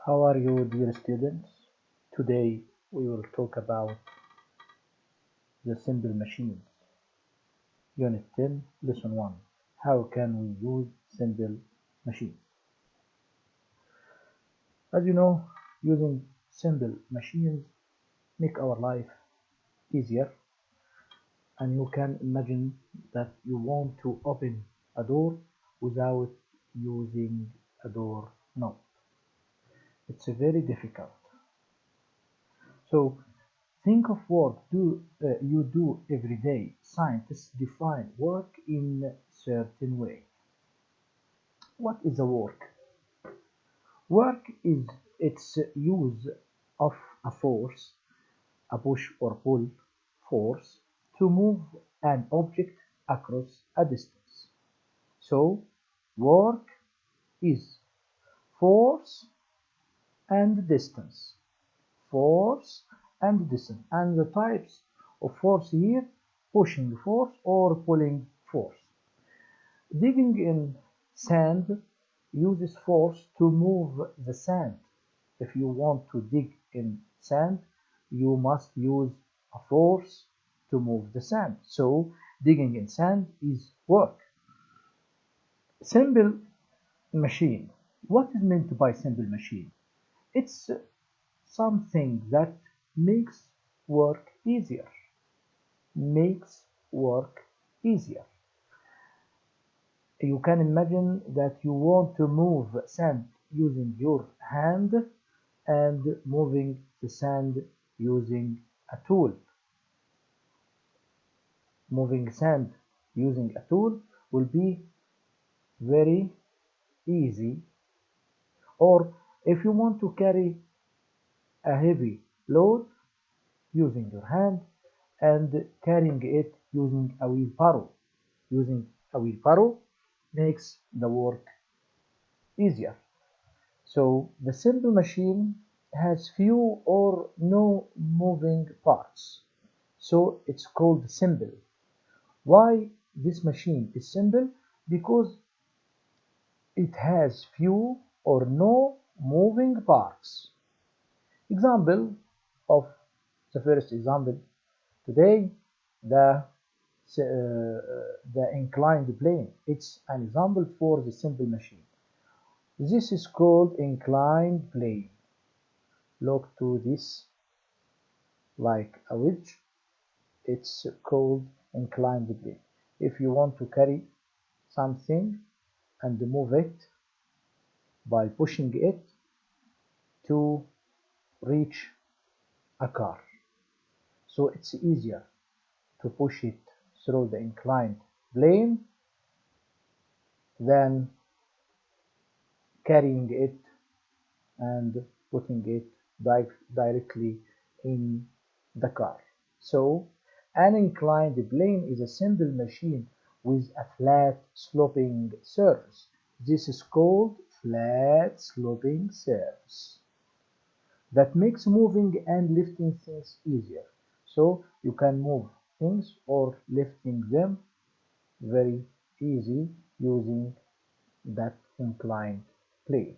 How are you, dear students? Today we will talk about the simple machines. Unit 10, Lesson 1. How can we use simple machines? As you know, using simple machines make our life easier, and you can imagine that you want to open a door without using a door knob. It's very difficult. So think of work you do every day. Scientists define work in a certain way. What is a work? Work is its use of a force, a push or pull force, to move an object across a distance. So work is force and distance. Force and distance. And the types of force here: pushing force or pulling force. Digging in sand uses force to move the sand. If you want to dig in sand, you must use a force to move the sand. So digging in sand is work. Simple machine. What is meant by simple machine? It's something that makes work easier. Makes work easier. You can imagine that you want to move sand using your hand and moving the sand using a tool. Moving sand using a tool will be very easy. Or if you want to carry a heavy load using your hand and carrying it using a wheelbarrow. Using a wheelbarrow makes the work easier. So the simple machine has few or no moving parts. So it's called simple. Why this machine is simple? Because it has few or no moving parts. Example of the first example today, the inclined plane. It's an example for the simple machine. This is called inclined plane. Look to this like a wedge. It's called inclined plane. If you want to carry something and move it by pushing it to reach a car, so it's easier to push it through the inclined plane than carrying it and putting it directly in the car. So an inclined plane is a simple machine with a flat sloping surface. This is called flat sloping surface. That makes moving and lifting things easier. So you can move things or lifting them very easy using that inclined plane.